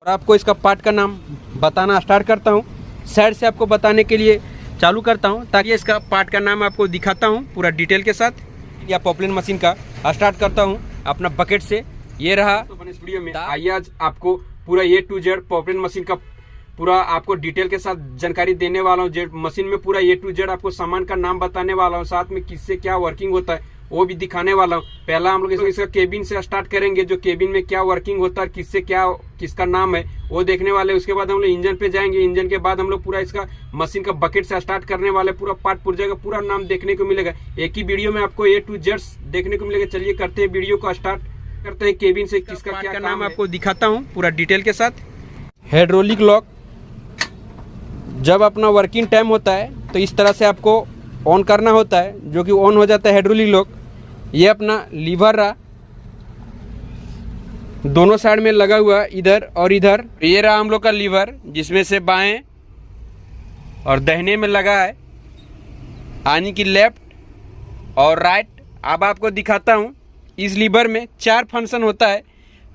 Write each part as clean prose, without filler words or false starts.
आपको इसका पार्ट का नाम बताना स्टार्ट करता हूँ। साइड से आपको बताने के लिए चालू करता हूँ ताकि इसका पार्ट का नाम आपको दिखाता हूँ पूरा डिटेल के साथ। या पॉपुलर मशीन का स्टार्ट करता हूँ अपना बकेट से। ये रहा तो इस वीडियो में आइए आज आपको पूरा A to Z popular machine का पूरा आपको डिटेल के साथ जानकारी देने वाला हूँ। मशीन में पूरा A to Z आपको सामान का नाम बताने वाला हूँ, साथ में किससे क्या वर्किंग होता है वो भी दिखाने वाला हूँ। पहला हम लोग इसका केबिन से स्टार्ट करेंगे, जो केबिन में क्या वर्किंग होता है, किससे क्या किसका नाम है वो देखने वाले। उसके बाद हम लोग इंजन पे जाएंगे। इंजन के बाद हम लोग पूरा इसका मशीन का बकेट से स्टार्ट करने वाले। पूरा पार्ट पुर्जा का पूरा नाम देखने को मिलेगा, एक ही वीडियो में आपको A to Z देखने को मिलेगा। चलिए करते हैं वीडियो को स्टार्ट करते हैं। केबिन से किसका क्या नाम आपको दिखाता हूँ पूरा डिटेल के साथ। हाइड्रोलिक लॉक जब अपना वर्किंग टाइम होता है तो इस तरह से आपको ऑन करना होता है, जो कि ऑन हो जाता है हाइड्रोलिक लॉक। ये अपना लीवर रहा, दोनों साइड में लगा हुआ इधर और इधर। ये रहा हम लोग का लीवर, जिसमें से बाएं और दाहिने में लगा है, यानी कि लेफ्ट और राइट। अब आपको दिखाता हूँ इस लीवर में 4 फंक्शन होता है,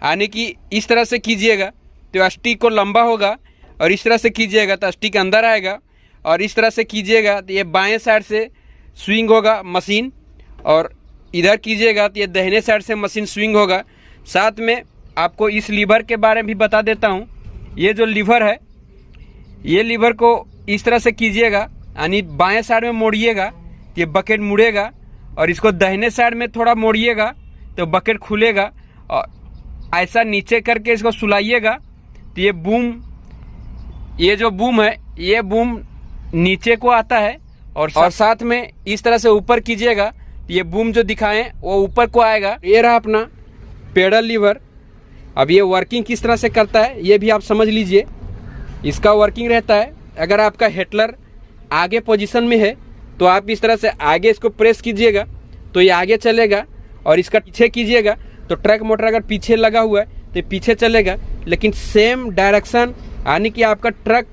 यानी कि इस तरह से कीजिएगा तो स्टिक को लंबा होगा, और इस तरह से कीजिएगा तो स्टिक अंदर आएगा, और इस तरह से कीजिएगा तो ये बाएं साइड से स्विंग होगा मशीन, और इधर कीजिएगा तो ये दाहिने साइड से मशीन स्विंग होगा। साथ में आपको इस लीवर के बारे में भी बता देता हूँ। ये जो लीवर है, ये लीवर को इस तरह से कीजिएगा, यानी बाएं साइड में मोड़िएगा तो ये बकेट मुड़ेगा, और इसको दाहिने साइड में थोड़ा मोड़िएगा तो बकेट खुलेगा, और ऐसा नीचे करके इसको सुलाइएगा तो ये बूम, ये जो बूम है ये बूम नीचे को आता है, और साथ में इस तरह से ऊपर कीजिएगा ये बूम जो दिखाएं वो ऊपर को आएगा। ये रहा अपना पेडल लीवर। अब ये वर्किंग किस तरह से करता है ये भी आप समझ लीजिए। इसका वर्किंग रहता है, अगर आपका हेडलर आगे पोजीशन में है तो आप इस तरह से आगे इसको प्रेस कीजिएगा तो ये आगे चलेगा, और इसका पीछे कीजिएगा तो ट्रक मोटर अगर पीछे लगा हुआ है तो पीछे चलेगा। लेकिन सेम डायरेक्शन, यानी कि आपका ट्रक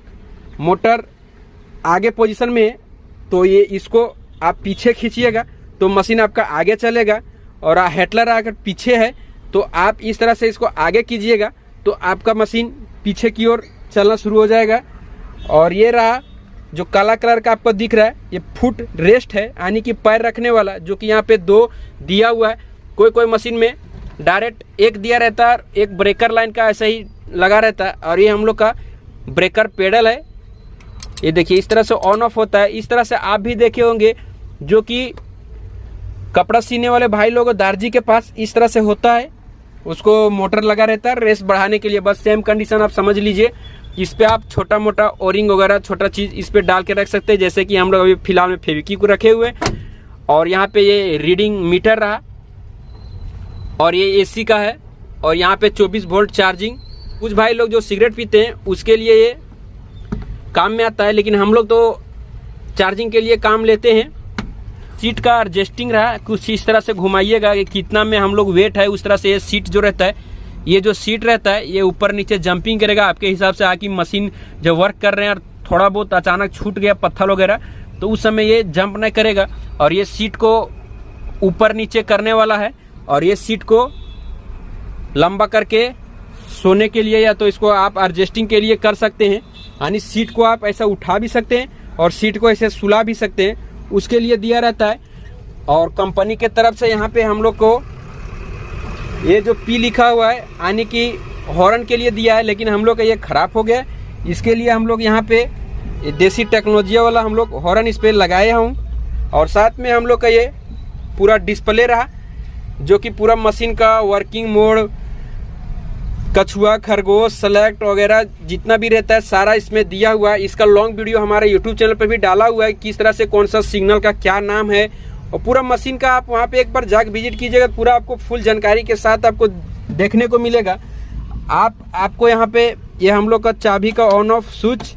मोटर आगे पोजीशन में है तो ये इसको आप पीछे खींचिएगा तो मशीन आपका आगे चलेगा, और हेडलर अगर पीछे है तो आप इस तरह से इसको आगे कीजिएगा तो आपका मशीन पीछे की ओर चलना शुरू हो जाएगा। और ये रहा जो काला कलर का आपको दिख रहा है, ये फुट रेस्ट है, यानी कि पैर रखने वाला, जो कि यहाँ पे 2 दिया हुआ है। कोई मशीन में डायरेक्ट एक दिया रहता है, एक ब्रेकर लाइन का ऐसा ही लगा रहता है, और ये हम लोग का ब्रेकर पेडल है। ये देखिए इस तरह से ऑन ऑफ होता है। इस तरह से आप भी देखे होंगे, जो कि कपड़ा सीने वाले भाई लोग दर्जी के पास इस तरह से होता है, उसको मोटर लगा रहता है रेस बढ़ाने के लिए। बस सेम कंडीशन आप समझ लीजिए। इस पे आप छोटा मोटा ओरिंग वगैरह छोटा चीज इस पे डाल के रख सकते हैं, जैसे कि हम लोग अभी फिलहाल में फेविक्विक को रखे हुए। और यहाँ पे ये रीडिंग मीटर रहा, और ये AC का है, और यहाँ पे 24 वोल्ट चार्जिंग। कुछ भाई लोग जो सिगरेट पीते हैं उसके लिए ये काम में आता है, लेकिन हम लोग तो चार्जिंग के लिए काम लेते हैं। सीट का एडजस्टिंग रहा, कुछ इस तरह से घुमाइएगा कि कितना में हम लोग वेट है उस तरह से ये सीट जो रहता है, ये जो सीट रहता है ये ऊपर नीचे जंपिंग करेगा आपके हिसाब से। आकि मशीन जब वर्क कर रहे हैं और थोड़ा बहुत अचानक छूट गया पत्थर वगैरह तो उस समय ये जंप नहीं करेगा। और ये सीट को ऊपर नीचे करने वाला है, और ये सीट को लंबा करके सोने के लिए या तो इसको आप एडजस्टिंग के लिए कर सकते हैं, यानी सीट को आप ऐसा उठा भी सकते हैं और सीट को ऐसे सुला भी सकते हैं, उसके लिए दिया रहता है। और कंपनी के तरफ से यहाँ पे हम लोग को ये जो P लिखा हुआ है, यानी कि हॉर्न के लिए दिया है, लेकिन हम लोग का ये खराब हो गया। इसके लिए हम लोग यहाँ पे देसी टेक्नोलॉजी वाला हम लोग हॉर्न इस पे लगाए हूँ। और साथ में हम लोग का ये पूरा डिस्प्ले रहा, जो कि पूरा मशीन का वर्किंग मोड, कछुआ, खरगोश, सेलेक्ट वगैरह जितना भी रहता है सारा इसमें दिया हुआ है। इसका लॉन्ग वीडियो हमारे यूट्यूब चैनल पे भी डाला हुआ है, किस तरह से कौन सा सिग्नल का क्या नाम है, और पूरा मशीन का आप वहाँ पे एक बार जाकर विजिट कीजिएगा, पूरा आपको फुल जानकारी के साथ आपको देखने को मिलेगा। आपको यहाँ पे ये हम लोग का चाबी का ऑन ऑफ स्विच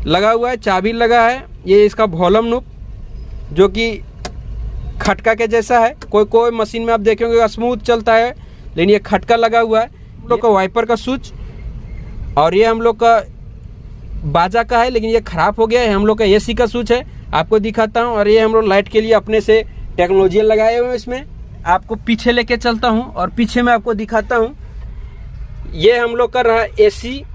लगा हुआ है, चाबी लगा है। ये इसका वॉल्यूम नूब, जो कि खटका के जैसा है। कोई मशीन में आप देखेंगे स्मूथ चलता है, लेकिन ये खटका लगा हुआ है। हम लोग का वाइपर का स्विच, और ये हम लोग का बाजा का है, लेकिन ये खराब हो गया है। हम लोग का AC का स्विच है, आपको दिखाता हूँ। और ये हम लोग लाइट के लिए अपने से टेक्नोलॉजी लगाए हुए हैं। इसमें आपको पीछे लेके चलता हूँ और पीछे में आपको दिखाता हूँ। ये हम लोग कर रहा है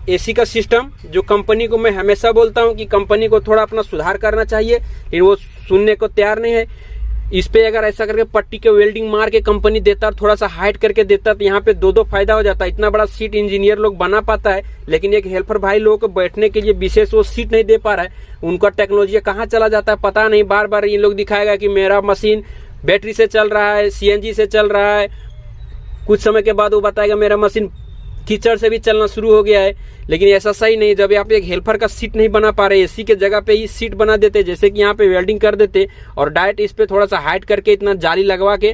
एसी का सिस्टम, जो कंपनी को मैं हमेशा बोलता हूँ कि कंपनी को थोड़ा अपना सुधार करना चाहिए, लेकिन वो सुनने को तैयार नहीं है। इस पे अगर ऐसा करके पट्टी के वेल्डिंग मार के कंपनी देता, थोड़ा सा हाइट करके देता, तो यहाँ पे दो फायदा हो जाता है। इतना बड़ा सीट इंजीनियर लोग बना पाता है, लेकिन एक हेल्पर भाई लोगों को बैठने के लिए विशेष वो सीट नहीं दे पा रहा है। उनका टेक्नोलॉजी कहाँ चला जाता है पता नहीं। बार बार ये लोग दिखाएगा कि मेरा मशीन बैटरी से चल रहा है, CNG से चल रहा है, कुछ समय के बाद वो बताएगा मेरा मशीन कीचड़ से भी चलना शुरू हो गया है। लेकिन ऐसा सही नहीं। जब आप एक हेल्पर का सीट नहीं बना पा रहे, एसी के जगह पे ही सीट बना देते, जैसे कि यहाँ पे वेल्डिंग कर देते और डायरेक्ट इस पे थोड़ा सा हाइट करके इतना जाली लगवा के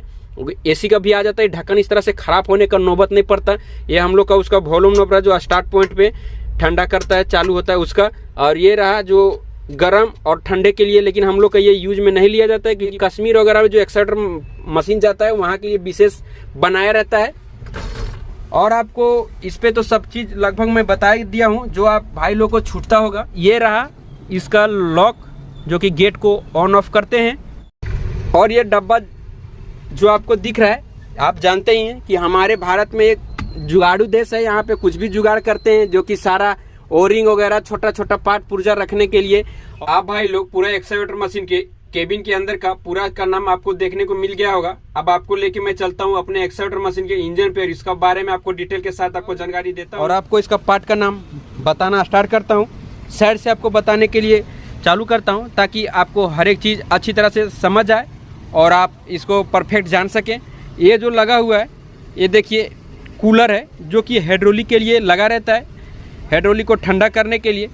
एसी का भी आ जाता है, ढक्कन इस तरह से खराब होने का नौबत नहीं पड़ता। ये हम लोग का उसका वॉल्यूम नोब रहा, जो स्टार्ट पॉइंट पे ठंडा करता है, चालू होता है उसका। और ये रहा जो गर्म और ठंडे के लिए, लेकिन हम लोग का ये यूज में नहीं लिया जाता है, क्योंकि कश्मीर वगैरह में जो एक्साइटर मशीन जाता है वहाँ के लिए विशेष बनाया रहता है। और आपको इस पे तो सब चीज लगभग मैं बता ही दिया हूँ, जो आप भाई लोग को छूटता होगा। ये रहा इसका लॉक, जो कि गेट को ऑन ऑफ करते हैं। और ये डब्बा जो आपको दिख रहा है, आप जानते ही हैं कि हमारे भारत में एक जुगाड़ू देश है, यहाँ पे कुछ भी जुगाड़ करते हैं, जो कि सारा ओरिंग वगैरह छोटा छोटा पार्ट पुर्जा रखने के लिए। आप भाई लोग पूरा एक्सकेवेटर मशीन के केबिन के अंदर का पूरा का नाम आपको देखने को मिल गया होगा। अब आपको लेके मैं चलता हूँ अपने एक्सकेवेटर मशीन के इंजन पे, इसका बारे में आपको डिटेल के साथ आपको जानकारी देता हूँ और आपको इसका पार्ट का नाम बताना स्टार्ट करता हूँ। साइड से आपको बताने के लिए चालू करता हूँ, ताकि आपको हर एक चीज़ अच्छी तरह से समझ आए और आप इसको परफेक्ट जान सकें। ये जो लगा हुआ है, ये देखिए कूलर है, जो कि हाइड्रोलिक के लिए लगा रहता है, हाइड्रोलिक को ठंडा करने के लिए।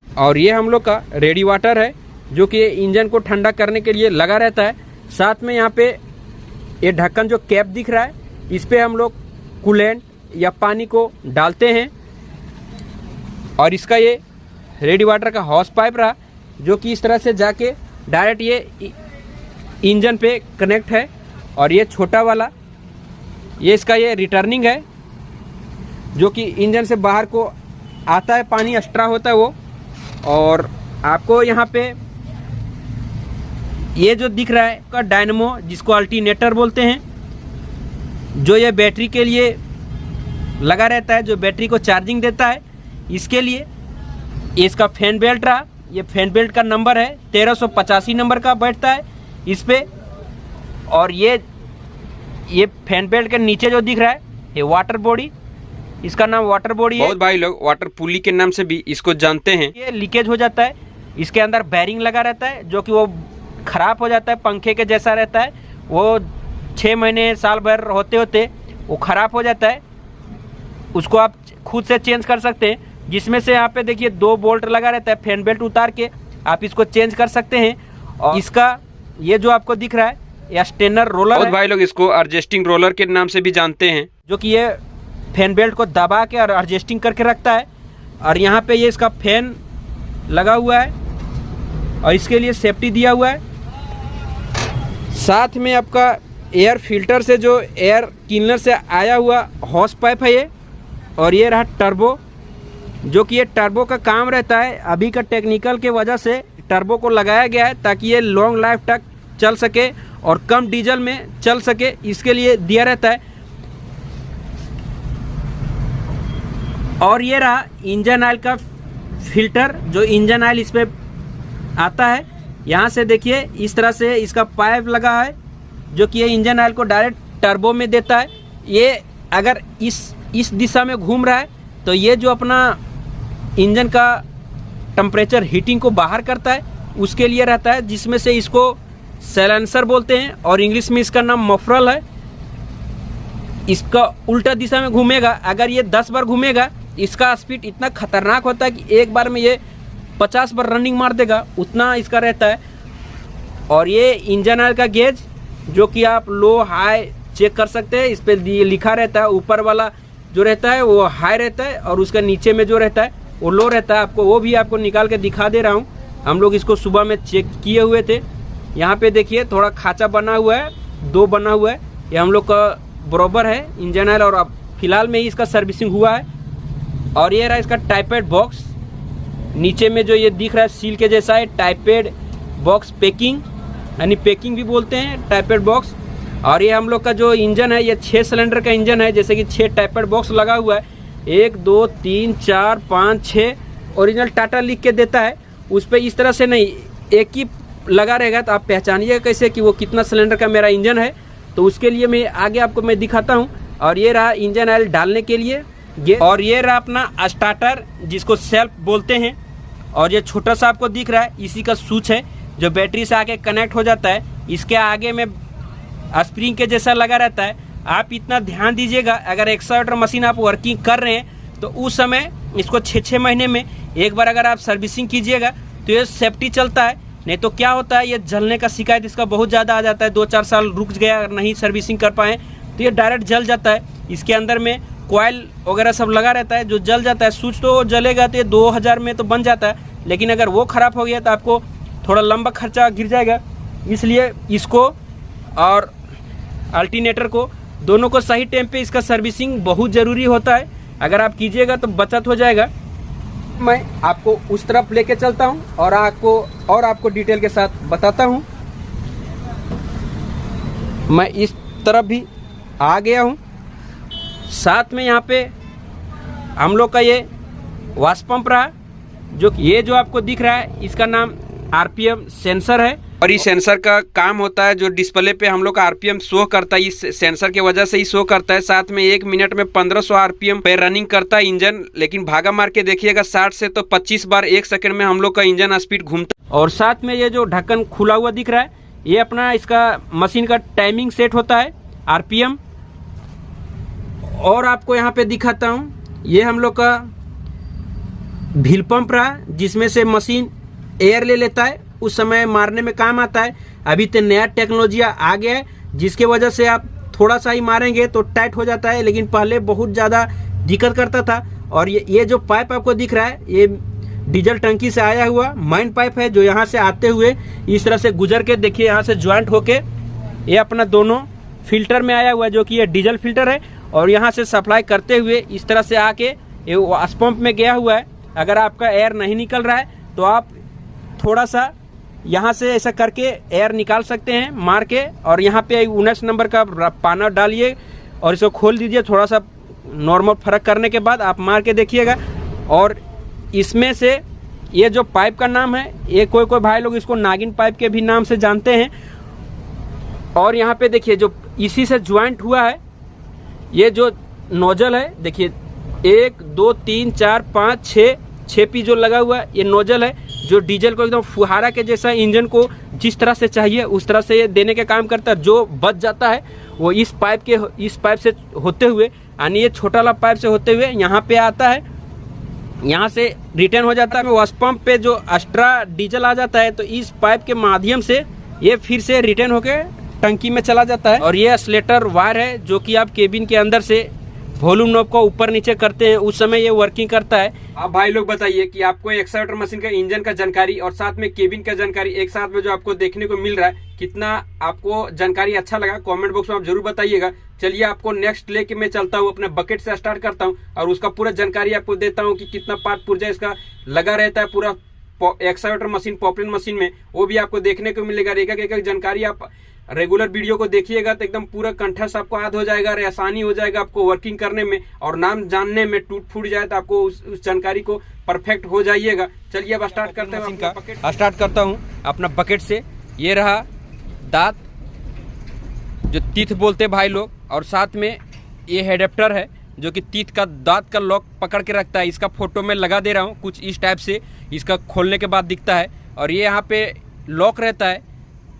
और ये हम लोग का रेडी वाटर है, जो कि इंजन को ठंडा करने के लिए लगा रहता है। साथ में यहाँ पे ये ढक्कन जो कैप दिख रहा है, इस पे हम लोग कूलेंट या पानी को डालते हैं। और इसका ये रेडी वाटर का हॉस पाइप रहा, जो कि इस तरह से जाके डायरेक्ट ये इंजन पे कनेक्ट है। और ये छोटा वाला, ये इसका ये रिटर्निंग है, जो कि इंजन से बाहर को आता है, पानी एक्स्ट्रा होता है वो। और आपको यहाँ पे ये जो दिख रहा है का डायनेमो, जिसको अल्टरनेटर बोलते हैं, जो ये बैटरी के लिए लगा रहता है, जो बैटरी को चार्जिंग देता है, इसके लिए। इसका फैन बेल्ट रहा, ये फैन बेल्ट का नंबर है 1385 नंबर का बैठता है इस पे। और ये फैन बेल्ट के नीचे जो दिख रहा है, ये वाटर बॉडी, इसका नाम वाटर बॉडी है। बहुत भाई लोग वाटर पुली के नाम से भी इसको जानते हैं। ये लीकेज हो जाता है, इसके अंदर बैरिंग लगा रहता है, जो कि वो खराब हो जाता है, पंखे के जैसा रहता है। वो 6 महीने साल भर होते होते वो खराब हो जाता है। उसको आप खुद से चेंज कर सकते हैं, जिसमें से यहाँ पे देखिए 2 बोल्ट लगा रहता है। फैन बेल्ट उतार के आप इसको चेंज कर सकते हैं। और इसका ये जो आपको दिख रहा है, ये स्टेनर रोलर है। भाई लोग इसको एडजस्टिंग रोलर के नाम से भी जानते हैं, जो कि ये फैन बेल्ट को दबा के और एडजस्टिंग करके रखता है। और यहाँ पे ये इसका फैन लगा हुआ है और इसके लिए सेफ्टी दिया हुआ है। साथ में आपका एयर फिल्टर से, जो एयर क्लीनर से आया हुआ हॉस पाइप है ये। और ये रहा टर्बो, जो कि ये टर्बो का काम रहता है। अभी का टेक्निकल के वजह से टर्बो को लगाया गया है, ताकि ये लॉन्ग लाइफ तक चल सके और कम डीजल में चल सके, इसके लिए दिया रहता है। और ये रहा इंजन ऑयल का फिल्टर, जो इंजन ऑयल इस पे आता है। यहाँ से देखिए इस तरह से इसका पाइप लगा है, जो कि ये इंजन ऑयल को डायरेक्ट टर्बो में देता है। ये अगर इस दिशा में घूम रहा है, तो ये जो अपना इंजन का टेम्परेचर हीटिंग को बाहर करता है, उसके लिए रहता है, जिसमें से इसको सैलेंसर बोलते हैं और इंग्लिश में इसका नाम मफरल है। इसका उल्टा दिशा में घूमेगा, अगर ये 10 बार घूमेगा, इसका स्पीड इतना खतरनाक होता है कि एक बार में ये 50 बार रनिंग मार देगा, उतना इसका रहता है। और ये इंजन ऑयल का गेज, जो कि आप लो हाई चेक कर सकते हैं, इस पर लिखा रहता है। ऊपर वाला जो रहता है वो हाई रहता है, और उसका नीचे में जो रहता है वो लो रहता है। आपको वो भी आपको निकाल के दिखा दे रहा हूँ। हम लोग इसको सुबह में चेक किए हुए थे। यहाँ पे देखिए थोड़ा खाँचा बना हुआ है, 2 बना हुआ है। ये हम लोग का बराबर है इंजन ऑयल, और अब फिलहाल में ही इसका सर्विसिंग हुआ है। और ये रहा इसका टाइपेड बॉक्स, नीचे में जो ये दिख रहा है सील के जैसा है, टाइपेड बॉक्स पैकिंग, यानी पैकिंग भी बोलते हैं टाइपेड बॉक्स। और ये हम लोग का जो इंजन है, ये 6 सिलेंडर का इंजन है, जैसे कि 6 टाइपेड बॉक्स लगा हुआ है। 1 2 3 4 5 6 ओरिजिनल टाटा लिख के देता है। उस पर इस तरह से नहीं, एक ही लगा रहेगा, तो आप पहचानिएगा कैसे कि वो कितना सिलेंडर का मेरा इंजन है। तो उसके लिए मैं आगे आपको मैं दिखाता हूँ। और ये रहा इंजन ऑयल डालने के लिए और ये रहा अपना स्टार्टर जिसको सेल्फ बोलते हैं। और ये छोटा सा आपको दिख रहा है, इसी का स्विच है जो बैटरी से आके कनेक्ट हो जाता है। इसके आगे में स्प्रिंग के जैसा लगा रहता है। आप इतना ध्यान दीजिएगा, अगर एक्सकावेटर मशीन आप वर्किंग कर रहे हैं तो उस समय इसको 6-6 महीने में एक बार अगर आप सर्विसिंग कीजिएगा तो ये सेफ्टी चलता है। नहीं तो क्या होता है, ये जलने का शिकायत इसका बहुत ज़्यादा आ जाता है। 2-4 साल रुक गया, नहीं सर्विसिंग कर पाए तो ये डायरेक्ट जल जाता है। इसके अंदर में कॉइल वगैरह सब लगा रहता है जो जल जाता है। स्विच तो जलेगा तो ये 2000 में तो बन जाता है, लेकिन अगर वो ख़राब हो गया तो आपको थोड़ा लंबा खर्चा गिर जाएगा। इसलिए इसको और अल्टरनेटर को दोनों को सही टाइम पे इसका सर्विसिंग बहुत ज़रूरी होता है। अगर आप कीजिएगा तो बचत हो जाएगा। मैं आपको उस तरफ लेके चलता हूं और आपको डिटेल के साथ बताता हूं। मैं इस तरफ भी आ गया हूं। साथ में यहाँ पे हम लोग का ये वाश पंप रहा, जो ये जो आपको दिख रहा है इसका नाम आरपीएम सेंसर है। और इस सेंसर का काम होता है जो डिस्प्ले पे हम लोग का आरपीएम शो करता है, इस सेंसर के वजह से ही शो करता है। साथ में 1 मिनट में 1500 आरपीएम पे रनिंग करता है इंजन। लेकिन भागा मार के देखिएगा 60 से तो 25 बार 1 सेकंड में हम लोग का इंजन स्पीड घूमता है। और साथ में ये जो ढक्कन खुला हुआ दिख रहा है, ये अपना इसका मशीन का टाइमिंग सेट होता है आरपीएम। और आपको यहाँ पे दिखाता हूँ, ये हम लोग का व्हील पंप रहा जिसमें से मशीन एयर ले लेता है, उस समय मारने में काम आता है। अभी तो नया टेक्नोलॉजी आ गया है जिसके वजह से आप थोड़ा सा ही मारेंगे तो टाइट हो जाता है, लेकिन पहले बहुत ज़्यादा दिक्कत करता था। और ये जो पाइप आपको दिख रहा है, ये डीजल टंकी से आया हुआ माइन पाइप है जो यहाँ से आते हुए इस तरह से गुजर के देखिए यहाँ से ज्वाइंट होके ये अपना दोनों फिल्टर में आया हुआ है, जो कि ये डीजल फिल्टर है। और यहाँ से सप्लाई करते हुए इस तरह से आके ये वाश पंप में गया हुआ है। अगर आपका एयर नहीं निकल रहा है तो आप थोड़ा सा यहाँ से ऐसा करके एयर निकाल सकते हैं मार के। और यहाँ पे 19 नंबर का पाना डालिए और इसको खोल दीजिए। थोड़ा सा नॉर्मल फर्क करने के बाद आप मार के देखिएगा। और इसमें से ये जो पाइप का नाम है, ये कोई भाई लोग इसको नागिन पाइप के भी नाम से जानते हैं। और यहाँ पे देखिए जो इसी से ज्वाइंट हुआ है, ये जो नोजल है देखिए 1 2 3 4 5 6 पी जो लगा हुआ है, ये नोजल है जो डीजल को एकदम फुहारा के जैसा इंजन को जिस तरह से चाहिए उस तरह से ये देने के काम करता है। जो बच जाता है वो इस पाइप से होते हुए, यानी ये छोटा वाला पाइप से होते हुए यहाँ पे आता है, यहाँ से रिटर्न हो जाता है। वाश पंप पे जो एक्स्ट्रा डीजल आ जाता है तो इस पाइप के माध्यम से ये फिर से रिटर्न होके टंकी में चला जाता है। और ये एक्सीलेटर वायर है जो कि आप केबिन के अंदर से वॉल्यूम नॉब को ऊपर नीचे करते हैं, उस समय ये वर्किंग करता है। आप भाई लोग बताइए कि आपको एक्सकावेटर मशीन का इंजन का जानकारी और साथ में केबिन का जानकारी एक साथ में जो आपको देखने को मिल रहा है, कितना आपको जानकारी अच्छा लगा कमेंट बॉक्स में आप जरूर बताइएगा। चलिए आपको नेक्स्ट लेके मैं चलता हूँ, अपने बकेट से स्टार्ट करता हूँ और उसका पूरा जानकारी आपको देता हूँ कि कितना पार्ट पुर्जा इसका लगा रहता है पूरा एक्सकावेटर मशीन पॉपुलर मशीन में, वो भी आपको देखने को मिलेगा। एक जानकारी आप रेगुलर वीडियो को देखिएगा तो एकदम पूरा कंठस्थ आपको याद हो जाएगा और आसानी हो जाएगा आपको वर्किंग करने में। और नाम जानने में टूट फूट जाए तो आपको उस जानकारी को परफेक्ट हो जाइएगा। चलिए अब स्टार्ट करते हैं। स्टार्ट करता हूँ अपना बकेट से। ये रहा दांत जो तीथ बोलते भाई लोग, और साथ में ये हेडेप्टर है जो कि तीथ का दांत का लॉक पकड़ के रखता है। इसका फोटो में लगा दे रहा हूँ, कुछ इस टाइप से इसका खोलने के बाद दिखता है। और ये यहाँ पे लॉक रहता है,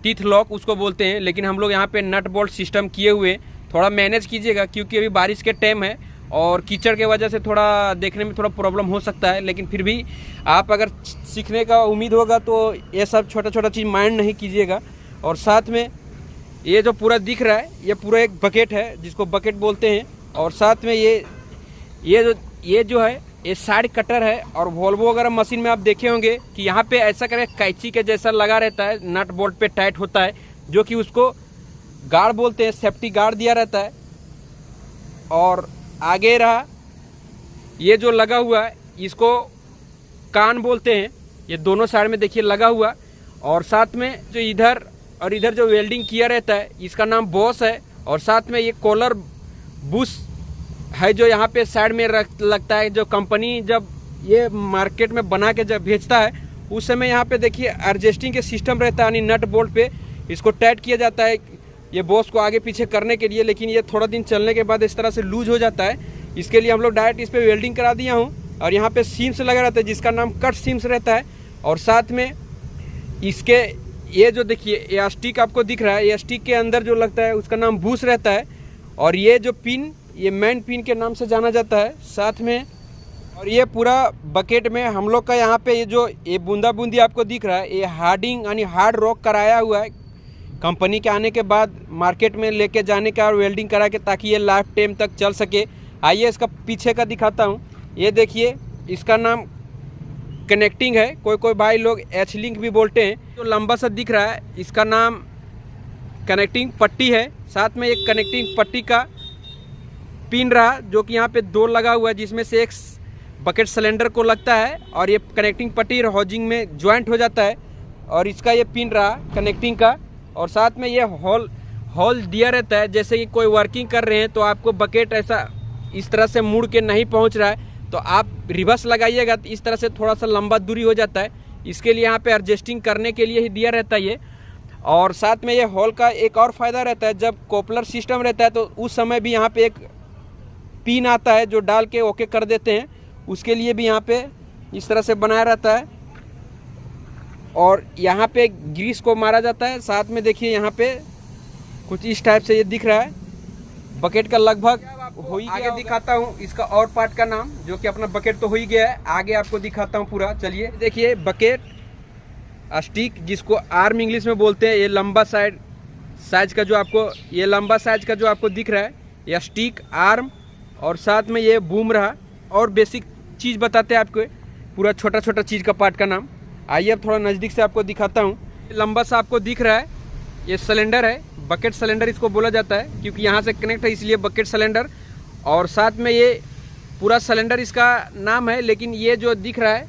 टीथ लॉक उसको बोलते हैं, लेकिन हम लोग यहाँ पे नट बोल्ट सिस्टम किए हुए। थोड़ा मैनेज कीजिएगा क्योंकि अभी बारिश के टाइम है और कीचड़ के वजह से थोड़ा देखने में थोड़ा प्रॉब्लम हो सकता है, लेकिन फिर भी आप अगर सीखने का उम्मीद होगा तो ये सब छोटा छोटा चीज़ माइंड नहीं कीजिएगा। और साथ में ये जो पूरा दिख रहा है ये पूरा एक बकेट है जिसको बकेट बोलते हैं। और साथ में ये जो है ये साइड कटर है। और वोल्वो वगैरह मशीन में आप देखे होंगे कि यहाँ पे ऐसा करे कैंची के जैसा लगा रहता है, नट बोल्ट पे टाइट होता है, जो कि उसको गार्ड बोलते हैं, सेफ्टी गार्ड दिया रहता है। और आगे रहा ये जो लगा हुआ है इसको कान बोलते हैं, ये दोनों साइड में देखिए लगा हुआ। और साथ में जो इधर और इधर जो वेल्डिंग किया रहता है इसका नाम बॉस है। और साथ में ये कॉलर बुश है जो यहाँ पे साइड में लगता है। जो कंपनी जब ये मार्केट में बना के जब भेजता है उस समय यहाँ पे देखिए एडजस्टिंग के सिस्टम रहता है, यानी नट बोल्ट पे इसको टाइट किया जाता है ये बॉस को आगे पीछे करने के लिए। लेकिन ये थोड़ा दिन चलने के बाद इस तरह से लूज हो जाता है। इसके लिए हम लोग डायरेक्ट इस पर वेल्डिंग करा दिया हूँ और यहाँ पे सीम्स लगा रहता है जिसका नाम कट सीम्स रहता है। और साथ में इसके ये जो देखिए ये स्टिक आपको दिख रहा है, ये स्टिक के अंदर जो लगता है उसका नाम बूस रहता है। और ये जो पिन ये मेन पिन के नाम से जाना जाता है साथ में। और ये पूरा बकेट में हम लोग का यहाँ पे ये जो ये बूंदा बूंदी आपको दिख रहा है ये हार्डिंग यानी हार्ड रॉक कराया हुआ है कंपनी के आने के बाद मार्केट में लेके जाने का और वेल्डिंग करा के, ताकि ये लाइफ टाइम तक चल सके। आइए इसका पीछे का दिखाता हूँ। ये देखिए इसका नाम कनेक्टिंग है, कोई कोई भाई लोग एच लिंक भी बोलते हैं। जो लंबा सा दिख रहा है इसका नाम कनेक्टिंग पट्टी है। साथ में एक कनेक्टिंग पट्टी का पिन रहा जो कि यहाँ पे 2 लगा हुआ है, जिसमें से एक बकेट सिलेंडर को लगता है और ये कनेक्टिंग पट्टी हाउसिंग में ज्वाइंट हो जाता है। और इसका ये पिन रहा कनेक्टिंग का। और साथ में ये होल दिया रहता है, जैसे कि कोई वर्किंग कर रहे हैं तो आपको बकेट ऐसा इस तरह से मुड़ के नहीं पहुंच रहा है तो आप रिवर्स लगाइएगा तो इस तरह से थोड़ा सा लंबा दूरी हो जाता है। इसके लिए यहाँ पे एडजस्टिंग करने के लिए ही दिया रहता है ये। और साथ में ये होल का एक और फ़ायदा रहता है, जब कोपलर सिस्टम रहता है तो उस समय भी यहाँ पे एक पिन आता है जो डाल के ओके कर देते हैं, उसके लिए भी यहाँ पे इस तरह से बनाया रहता है। और यहाँ पे ग्रीस को मारा जाता है। साथ में देखिए यहाँ पे कुछ इस टाइप से ये दिख रहा है। बकेट का लगभग हो ही गया। आगे दिखाता हूँ इसका और पार्ट का नाम, जो कि अपना बकेट तो हो ही गया है, आगे आपको दिखाता हूँ पूरा। चलिए देखिए बकेट स्टिक जिसको आर्म इंग्लिश में बोलते हैं, ये लंबा साइज का जो आपको ये लंबा साइज का जो आपको दिख रहा है ये स्टिक आर्म। और साथ में ये बूम रहा। और बेसिक चीज़ बताते हैं आपको, पूरा छोटा छोटा चीज़ का पार्ट का नाम। आइए अब थोड़ा नज़दीक से आपको दिखाता हूँ। लंबा सा आपको दिख रहा है ये सिलेंडर है, बकेट सिलेंडर इसको बोला जाता है क्योंकि यहाँ से कनेक्ट है इसलिए बकेट सिलेंडर। और साथ में ये पूरा सिलेंडर इसका नाम है। लेकिन ये जो दिख रहा है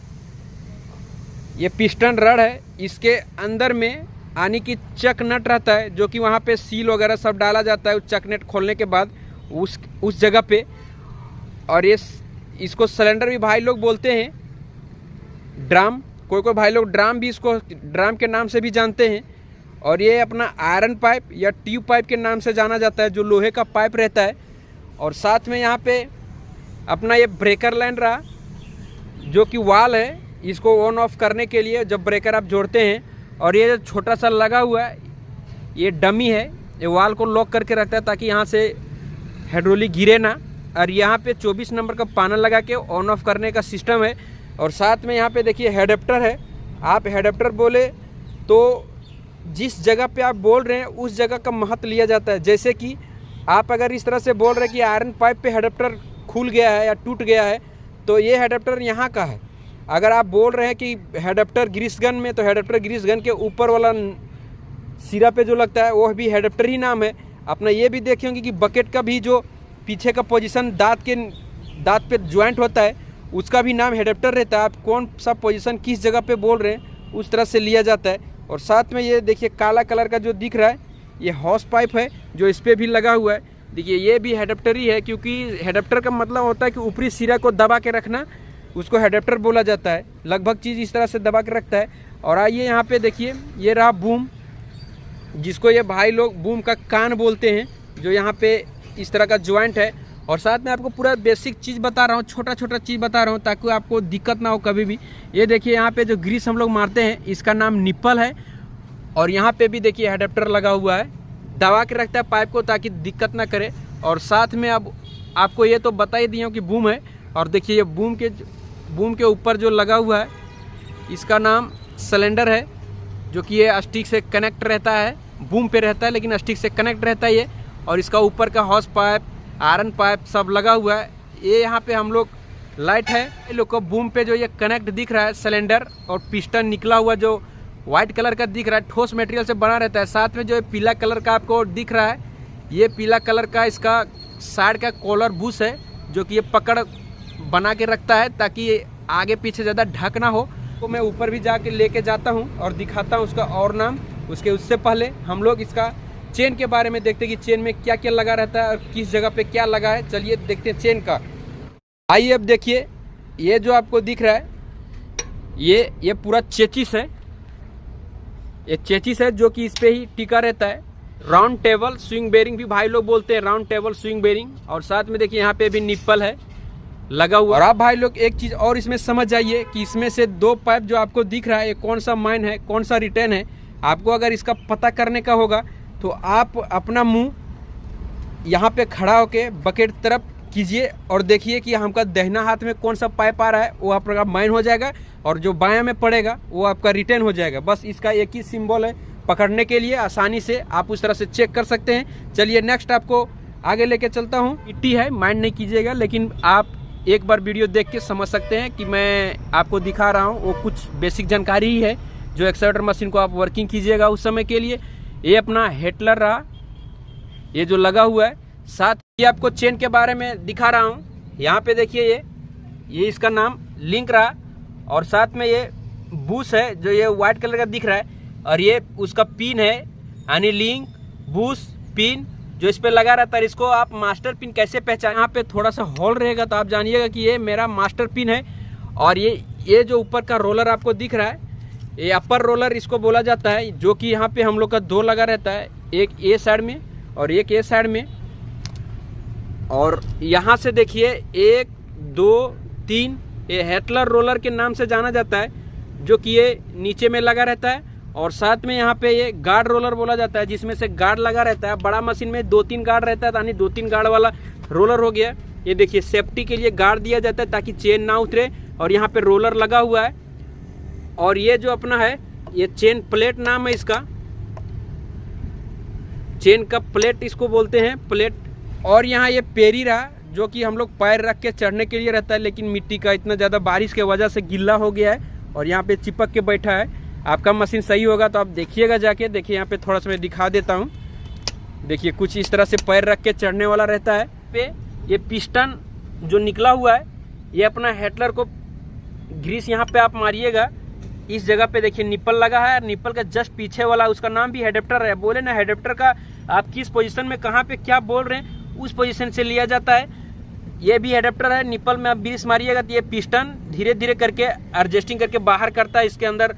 ये पिस्टन रड है, इसके अंदर में यानी कि चक नट रहता है जो कि वहाँ पे सील वगैरह सब डाला जाता है उस चक नट खोलने के बाद उस जगह पे। और ये इसको सिलेंडर भी भाई लोग बोलते हैं, ड्राम, कोई कोई भाई लोग ड्राम भी इसको ड्राम के नाम से भी जानते हैं। और ये अपना आयरन पाइप या ट्यूब पाइप के नाम से जाना जाता है, जो लोहे का पाइप रहता है। और साथ में यहाँ पे अपना ये ब्रेकर लाइन रहा जो कि वाल है, इसको ऑन ऑफ करने के लिए जब ब्रेकर आप जोड़ते हैं। और ये जो छोटा सा लगा हुआ है ये डमी है, ये वाल को लॉक करके रखता है ताकि यहाँ से हाइड्रोलिक गिरे ना। और यहाँ पे 24 नंबर का पैनल लगा के ऑन ऑफ करने का सिस्टम है। और साथ में यहाँ पे देखिए हेडप्टर है। आप हेडप्टर बोले तो जिस जगह पे आप बोल रहे हैं उस जगह का महत्व लिया जाता है। जैसे कि आप अगर इस तरह से बोल रहे हैं कि आयरन पाइप पे हेडप्टर खुल गया है या टूट गया है तो ये हेडप्टर यहाँ का है। अगर आप बोल रहे हैं कि हेडप्टर ग्रीस गन में, तो हेडप्टर ग्रीस गन के ऊपर वाला सिरा पे जो लगता है वो भी हेडप्टर ही नाम है अपना। ये भी देखे होंगे कि बकेट का भी जो पीछे का पोजीशन दांत पे ज्वाइंट होता है उसका भी नाम हेडप्टर रहता है। आप कौन सा पोजीशन किस जगह पे बोल रहे हैं उस तरह से लिया जाता है। और साथ में ये देखिए काला कलर का जो दिख रहा है ये हॉस पाइप है जो इस पर भी लगा हुआ है। देखिए ये भी हेडप्टर ही है, क्योंकि हेडप्टर का मतलब होता है कि ऊपरी सिरा को दबा के रखना, उसको हेडप्टर बोला जाता है। लगभग चीज़ इस तरह से दबा के रखता है। और आइए यहाँ पे देखिए ये रहा बूम, जिसको ये भाई लोग बूम का कान बोलते हैं, जो यहाँ पे इस तरह का ज्वाइंट है। और साथ में आपको पूरा बेसिक चीज़ बता रहा हूँ, छोटा छोटा चीज़ बता रहा हूँ ताकि आपको दिक्कत ना हो कभी भी। ये देखिए यहाँ पे जो ग्रीस हम लोग मारते हैं इसका नाम निप्पल है। और यहाँ पे भी देखिए हेडप्टर लगा हुआ है, दबा के रखता है पाइप को ताकि दिक्कत ना करे। और साथ में अब आपको ये तो बता ही दिया हूँ कि बूम है। और देखिए ये बूम के ऊपर जो लगा हुआ है इसका नाम सिलेंडर है, जो कि ये स्टिक से कनेक्ट रहता है, बूम पे रहता है लेकिन स्टिक से कनेक्ट रहता है ये। और इसका ऊपर का हॉस पाइप आयरन पाइप सब लगा हुआ है। ये यहाँ पे हम लोग लाइट है, ये लोग को बूम पे जो ये कनेक्ट दिख रहा है सिलेंडर और पिस्टन निकला हुआ जो वाइट कलर का दिख रहा है, ठोस मटेरियल से बना रहता है। साथ में जो पीला कलर का आपको दिख रहा है ये पीला कलर का इसका साइड का कॉलर बुश है, जो कि ये पकड़ बना के रखता है ताकि ये आगे पीछे ज़्यादा ढक ना हो। तो मैं ऊपर भी जाके लेके जाता हूँ और दिखाता हूँ उसका और नाम। उससे पहले हम लोग इसका चेन के बारे में देखते हैं कि चेन में क्या क्या लगा रहता है और किस जगह पे क्या लगा है। चलिए देखते हैं चेन का। आइए अब देखिए, ये जो आपको दिख रहा है ये पूरा चेचिस है। ये चेचिस है जो कि इस पे ही टिका रहता है। राउंड टेबल स्विंग बेरिंग भी भाई लोग बोलते हैं, राउंड टेबल स्विंग बेरिंग। और साथ में देखिए यहाँ पे भी निप्पल है लगा हुआ। और आप भाई लोग एक चीज और इसमें समझ जाइए कि इसमें से 2 पाइप जो आपको दिख रहा है ये कौन सा माइन है, कौन सा रिटर्न है। आपको अगर इसका पता करने का होगा तो आप अपना मुंह यहाँ पे खड़ा होके बकेट तरफ कीजिए और देखिए कि हमका दाहिना हाथ में कौन सा पाइप आ रहा है, वो आपका माइन हो जाएगा। और जो बायां में पड़ेगा वो आपका रिटर्न हो जाएगा। बस इसका एक ही सिंबल है, पकड़ने के लिए आसानी से आप उस तरह से चेक कर सकते हैं। चलिए नेक्स्ट आपको आगे लेके चलता हूँ। मिट्टी है, माइंड नहीं कीजिएगा, लेकिन आप एक बार वीडियो देख के समझ सकते हैं कि मैं आपको दिखा रहा हूँ वो कुछ बेसिक जानकारी ही है जो एक्सकैवेटर मशीन को आप वर्किंग कीजिएगा उस समय के लिए। ये अपना हेटलर रहा, ये जो लगा हुआ है। साथ ही आपको चेन के बारे में दिखा रहा हूँ। यहाँ पे देखिए ये इसका नाम लिंक रहा, और साथ में ये बूस है जो ये व्हाइट कलर का दिख रहा है, और ये उसका पिन है, यानी लिंक बूस पिन जो इस पे लगा रहता है। इसको आप मास्टर पिन कैसे पहचान, यहाँ पे थोड़ा सा होल रहेगा तो आप जानिएगा कि ये मेरा मास्टर पिन है। और ये जो ऊपर का रोलर आपको दिख रहा है ये अपर रोलर इसको बोला जाता है, जो कि यहाँ पे हम लोग का 2 लगा रहता है, एक ए साइड में और एक ए साइड में। और यहाँ से देखिए 1 2 3 ये हेटलर रोलर के नाम से जाना जाता है, जो कि ये नीचे में लगा रहता है। और साथ में यहाँ पे ये गार्ड रोलर बोला जाता है, जिसमें से गार्ड लगा रहता है। बड़ा मशीन में 2-3 गार्ड रहता है, यानी 2-3 गार्ड वाला रोलर हो गया। ये देखिए सेफ्टी के लिए गार्ड दिया जाता है ताकि चेन ना उतरे, और यहाँ पे रोलर लगा हुआ है। और ये जो अपना है ये चेन प्लेट नाम है इसका, चेन का प्लेट इसको बोलते हैं, प्लेट। और यहाँ ये पेरी रहा जो कि हम लोग पैर रख के चढ़ने के लिए रहता है, लेकिन मिट्टी का इतना ज़्यादा बारिश के वजह से गिल्ला हो गया है और यहाँ पे चिपक के बैठा है। आपका मशीन सही होगा तो आप देखिएगा जाके। देखिए यहाँ पे थोड़ा सा मैं दिखा देता हूँ। देखिए कुछ इस तरह से पैर रख के चढ़ने वाला रहता है। पे ये पिस्टन जो निकला हुआ है ये अपना हेटलर को ग्रीस यहाँ पे आप मारिएगा, इस जगह पे देखिए निप्पल लगा है। निप्पल का जस्ट पीछे वाला उसका नाम भी हेडेप्टर है। बोले ना हेडेप्टर का आप किस पोजीशन में कहाँ पे क्या बोल रहे हैं उस पोजीशन से लिया जाता है। ये भी एडेप्टर है। निप्पल में आप ग्रीस मारिएगा तो ये पिस्टन धीरे धीरे करके एडजस्टिंग करके बाहर करता है। इसके अंदर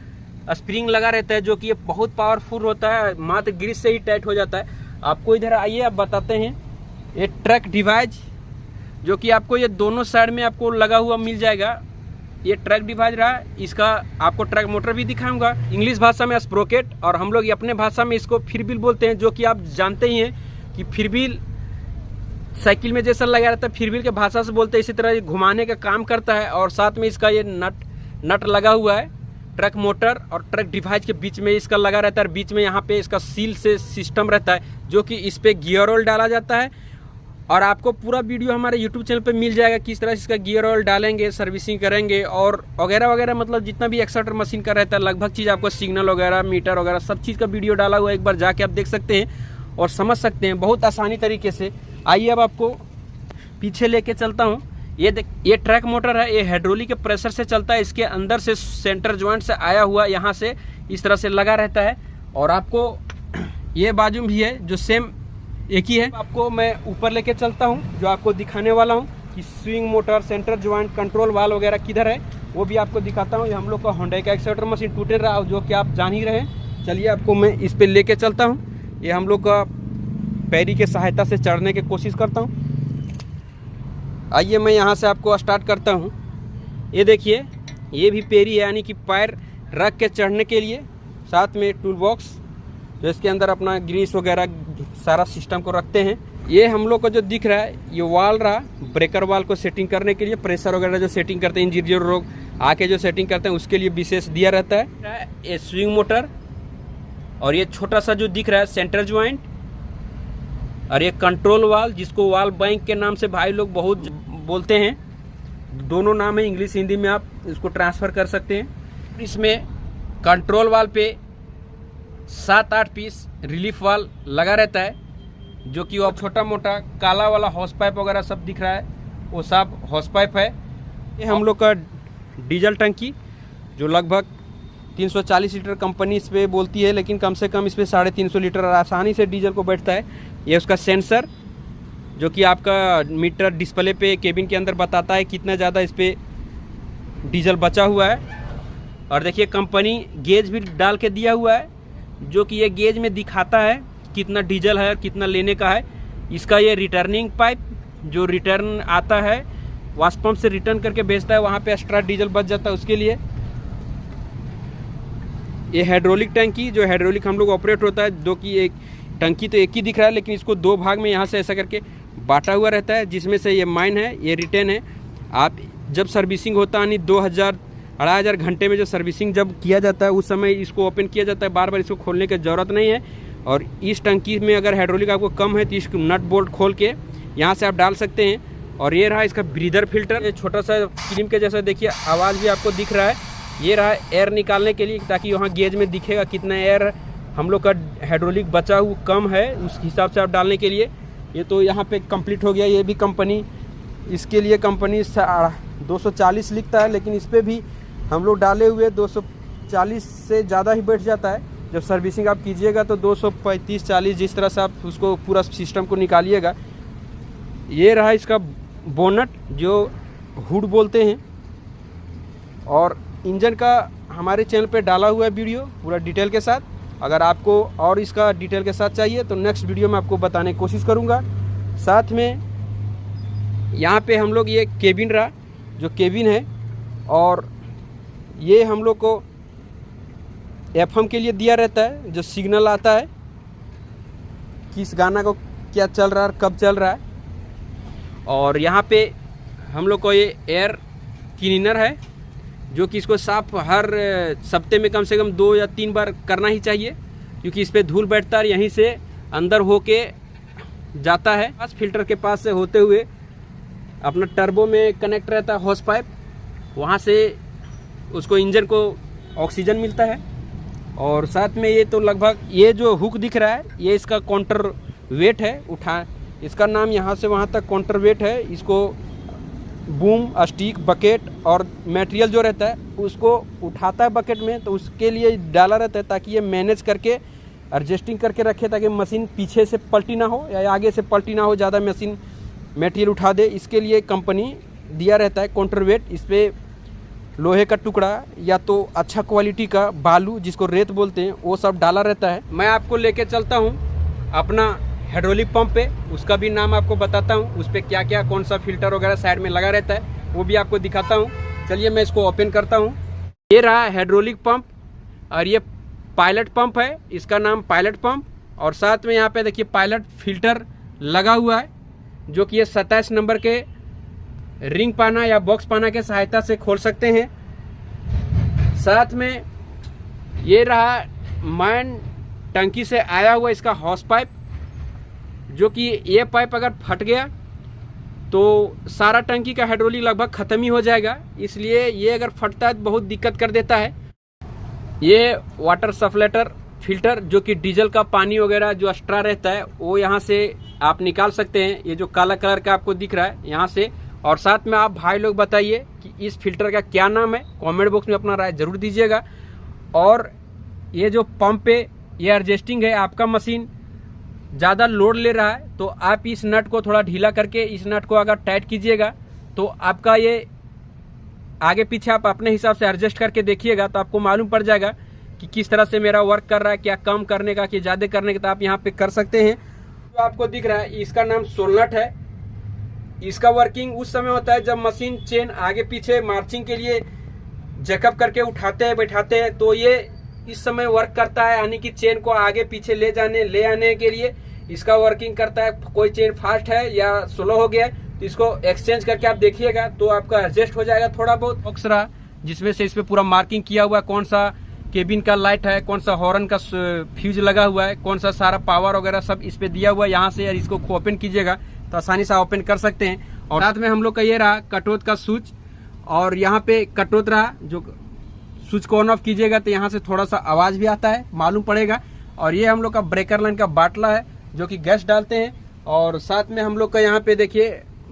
स्प्रिंग लगा रहता है जो कि ये बहुत पावरफुल होता है, मात्र ग्रीस से ही टाइट हो जाता है। आपको इधर आइए आप बताते हैं। ये ट्रक डिवाइस जो कि आपको ये दोनों साइड में आपको लगा हुआ मिल जाएगा। ये ट्रक डिवाइस रहा, इसका आपको ट्रक मोटर भी दिखाऊंगा। इंग्लिश भाषा में स्प्रोकेट, और हम लोग अपने भाषा में इसको फिरबिल बोलते हैं, जो कि आप जानते ही हैं कि फिरबिल साइकिल में जैसा लगा रहता है, फिरबिल के भाषा से बोलते हैं। इसी तरह ये घुमाने का काम करता है। और साथ में इसका ये नट लगा हुआ है, ट्रक मोटर और ट्रक डिवाइस के बीच में इसका लगा रहता है। बीच में यहाँ पे इसका सील से सिस्टम रहता है, जो कि इस पे गियर ऑयल डाला जाता है। और आपको पूरा वीडियो हमारे YouTube चैनल पे मिल जाएगा, किस तरह से इसका गियर ऑयल डालेंगे, सर्विसिंग करेंगे और वगैरह वगैरह। मतलब जितना भी एक्सकैवेटर मशीन का रहता है लगभग चीज़ आपको, सिग्नल वगैरह, मीटर वगैरह सब चीज़ का वीडियो डाला हुआ है। एक बार जाके आप देख सकते हैं और समझ सकते हैं बहुत आसानी तरीके से। आइए अब आपको पीछे लेके चलता हूँ। ये ट्रैक मोटर है, ये हाइड्रोलिक के प्रेशर से चलता है। इसके अंदर से सेंटर ज्वाइंट से आया हुआ यहाँ से इस तरह से लगा रहता है। और आपको ये बाजू भी है जो सेम एक ही है। आपको मैं ऊपर लेके चलता हूँ, जो आपको दिखाने वाला हूँ कि swing motor, centre joint, control वाल वगैरह किधर है वो भी आपको दिखाता हूँ। ये हम लोग का होंडा का एक्सकैवेटर मशीन टूटे रहा, जो कि आप जान ही रहे हैं। चलिए आपको मैं इस पे लेके चलता हूँ। ये हम लोग का पैरी के सहायता से चढ़ने की कोशिश करता हूँ। आइए मैं यहाँ से आपको स्टार्ट करता हूँ। ये देखिए ये भी पेरी है, यानी कि पैर रख के चढ़ने के लिए। साथ में टूल बॉक्स जो इसके अंदर अपना ग्रीस वगैरह सारा सिस्टम को रखते हैं। ये हम लोग को जो दिख रहा है ये वाल रहा, ब्रेकर वाल को सेटिंग करने के लिए, प्रेशर वगैरह जो सेटिंग करते हैं, इंजीनियर लोग आके जो सेटिंग करते हैं उसके लिए विशेष दिया रहता है। ये स्विंग मोटर, और ये छोटा सा जो दिख रहा है सेंटर ज्वाइंट, और ये कंट्रोल वाल जिसको वाल बैंक के नाम से भाई लोग बहुत बोलते हैं। दोनों नाम है, इंग्लिश हिंदी में आप इसको ट्रांसफ़र कर सकते हैं। इसमें कंट्रोल वाल पे 7-8 पीस रिलीफ वाल लगा रहता है, जो कि वो छोटा मोटा काला वाला हॉस पाइप वगैरह सब दिख रहा है वो सब हॉस पाइप है। ये हम लोग का डीजल टंकी जो लगभग 340 लीटर कंपनी इस पर बोलती है, लेकिन कम से कम इस पर 350 लीटर आसानी से डीजल को बैठता है। ये उसका सेंसर जो कि आपका मीटर डिस्प्ले पे केबिन के अंदर बताता है कितना ज़्यादा इस पर डीजल बचा हुआ है। और देखिए कंपनी गेज भी डाल के दिया हुआ है, जो कि ये गेज में दिखाता है कितना डीजल है और कितना लेने का है। इसका ये रिटर्निंग पाइप जो रिटर्न आता है वाश पंप से रिटर्न करके भेजता है, वहाँ पे एक्स्ट्रा डीजल बच जाता है उसके लिए। ये हाइड्रोलिक टंकी जो हाइड्रोलिक हम लोग ऑपरेट होता है, जो कि एक टंकी तो एक ही दिख रहा है, लेकिन इसको दो भाग में यहाँ से ऐसा करके बांटा हुआ रहता है, जिसमें से ये माइन है, ये रिटर्न है। आप जब सर्विसिंग होता है यानी 2,000-2,500 घंटे में जो सर्विसिंग जब किया जाता है उस समय इसको ओपन किया जाता है, बार बार इसको खोलने की ज़रूरत नहीं है। और इस टंकी में अगर हाइड्रोलिक आपको कम है तो इसको नट बोल्ट खोल के यहाँ से आप डाल सकते हैं। और ये रहा इसका ब्रीदर फिल्टर, ये छोटा सा क्रीम के जैसा देखिए आवाज़ भी आपको दिख रहा है। ये रहा एयर निकालने के लिए, ताकि वहाँ गेज में दिखेगा कितना एयर हम लोग का हाइड्रोलिक बचा हुआ कम है, उस हिसाब से आप डालने के लिए। ये तो यहाँ पे कंप्लीट हो गया। ये भी कंपनी इसके लिए कंपनी 240 लिखता है, लेकिन इस पर भी हम लोग डाले हुए 240 से ज़्यादा ही बैठ जाता है। जब सर्विसिंग आप कीजिएगा तो 235-40 जिस तरह से आप उसको पूरा सिस्टम को निकालिएगा। ये रहा इसका बोनट जो हुड बोलते हैं। और इंजन का हमारे चैनल पे डाला हुआ है वीडियो पूरा डिटेल के साथ। अगर आपको और इसका डिटेल के साथ चाहिए तो नेक्स्ट वीडियो में आपको बताने की कोशिश करूँगा। साथ में यहाँ पे हम लोग ये केबिन रहा जो केबिन है, और ये हम लोग को एफएम के लिए दिया रहता है, जो सिग्नल आता है किस गाना को क्या चल रहा है कब चल रहा है। और यहाँ पे हम लोग को ये एयर क्लीनर है, जो कि इसको साफ हर सप्ते में कम से कम 2 या 3 बार करना ही चाहिए, क्योंकि इस पर धूल बैठता है, यहीं से अंदर होके जाता है। पास फिल्टर के पास से होते हुए अपना टर्बो में कनेक्ट रहता है हॉस पाइप, वहाँ से उसको इंजन को ऑक्सीजन मिलता है। और साथ में ये तो लगभग ये जो हुक दिख रहा है ये इसका काउंटर वेट है, इसका नाम यहाँ से वहाँ तक काउंटर वेट है। इसको बूम, स्टिक, बकेट और मटेरियल जो रहता है उसको उठाता है बकेट में, तो उसके लिए डाला रहता है ताकि ये मैनेज करके एडजस्टिंग करके रखे, ताकि मशीन पीछे से पलटी ना हो या आगे से पलटी ना हो, ज़्यादा मशीन मटेरियल उठा दे। इसके लिए कंपनी दिया रहता है काउंटर वेट। इस पर लोहे का टुकड़ा या तो अच्छा क्वालिटी का बालू जिसको रेत बोलते हैं वो सब डाला रहता है। मैं आपको लेके चलता हूँ अपना हाइड्रोलिक पंप पे, उसका भी नाम आपको बताता हूँ, उस पर क्या क्या कौन सा फिल्टर वगैरह साइड में लगा रहता है वो भी आपको दिखाता हूँ। चलिए मैं इसको ओपन करता हूँ। ये रहा हाइड्रोलिक पंप और ये पायलट पंप है, इसका नाम पायलट पंप। और साथ में यहाँ पे देखिए पायलट फिल्टर लगा हुआ है, जो कि ये 27 नंबर के रिंग पाना या बॉक्स पाना के सहायता से खोल सकते हैं। साथ में ये रहा मैन टंकी से आया हुआ इसका हॉस पाइप, जो कि ये पाइप अगर फट गया तो सारा टंकी का हाइड्रोलिक लगभग ख़त्म ही हो जाएगा, इसलिए ये अगर फटता है तो बहुत दिक्कत कर देता है। ये वाटर सप्लेटर फिल्टर जो कि डीजल का पानी वगैरह जो एक्स्ट्रा रहता है वो यहाँ से आप निकाल सकते हैं, ये जो काला कलर का आपको दिख रहा है यहाँ से। और साथ में आप भाई लोग बताइए कि इस फिल्टर का क्या नाम है, कमेंट बॉक्स में अपना राय जरूर दीजिएगा। और ये जो पंप पे ये एडजस्टिंग है, आपका मशीन ज़्यादा लोड ले रहा है तो आप इस नट को थोड़ा ढीला करके इस नट को अगर टाइट कीजिएगा तो आपका ये आगे पीछे आप अपने हिसाब से एडजस्ट करके देखिएगा तो आपको मालूम पड़ जाएगा कि किस तरह से मेरा वर्क कर रहा है, क्या कम करने का कि ज़्यादा करने का, तो आप यहाँ पे कर सकते हैं। तो आपको दिख रहा है इसका नाम सोलनट है। इसका वर्किंग उस समय होता है जब मशीन चेन आगे पीछे मार्चिंग के लिए जैकअप करके उठाते हैं बैठाते हैं, तो ये इस समय वर्क करता है, यानी कि चेन को आगे पीछे ले आने के लिए इसका वर्किंग करता है। कोई चेन फास्ट है या स्लो हो गया है तो इसको एक्सचेंज करके आप देखिएगा तो आपका एडजस्ट हो जाएगा थोड़ा बहुत। बॉक्स रहा जिसमें से इस पे पूरा मार्किंग किया हुआ है, कौन सा केबिन का लाइट है, कौन सा हॉर्न का फ्यूज लगा हुआ है, कौन सा सारा पावर वगैरह सब इस पे दिया हुआ है। यहाँ से इसको ओपन कीजिएगा तो आसानी से ओपन कर सकते हैं। और साथ में हम लोग का ये रहा कटोत का स्विच, और यहाँ पे कटोत रहा जो स्विच को ऑन ऑफ कीजिएगा तो यहाँ से थोड़ा सा आवाज भी आता है, मालूम पड़ेगा। और ये हम लोग का ब्रेकर लाइन का बाटला है जो कि गैस डालते हैं। और साथ में हम लोग का यहाँ पे देखिए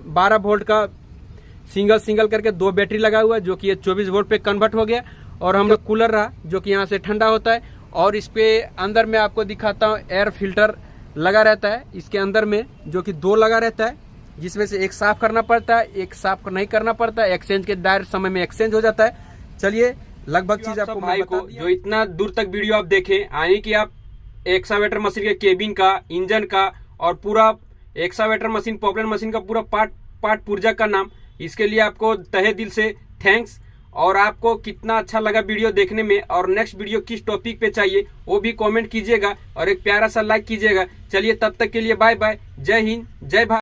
12 वोल्ट का सिंगल करके 2 बैटरी लगा हुआ है जो कि ये 24 वोल्ट पे कन्वर्ट हो गया। और हम लोग कूलर रहा जो कि यहाँ से ठंडा होता है। और इस पे अंदर में आपको दिखाता हूँ एयर फिल्टर लगा रहता है इसके अंदर में, जो कि 2 लगा रहता है, जिसमें से एक साफ करना पड़ता है, एक साफ नहीं करना पड़ता है। एक्सचेंज के डायरेक्ट समय में एक्सचेंज हो जाता है। चलिए लगभग चीज आपको भाई को जो इतना दूर तक वीडियो आप देखें, यानी कि आप एक्सावेटर मशीन के केबिन का, इंजन का और पूरा एक्सावेटर मशीन, पॉपुलर मशीन का पूरा पार्ट पुर्जा का नाम, इसके लिए आपको तहे दिल से थैंक्स। और आपको कितना अच्छा लगा वीडियो देखने में, और नेक्स्ट वीडियो किस टॉपिक पे चाहिए वो भी कमेंट कीजिएगा और एक प्यारा सा लाइक कीजिएगा। चलिए तब तक के लिए बाय बाय, जय हिंद, जय भारत।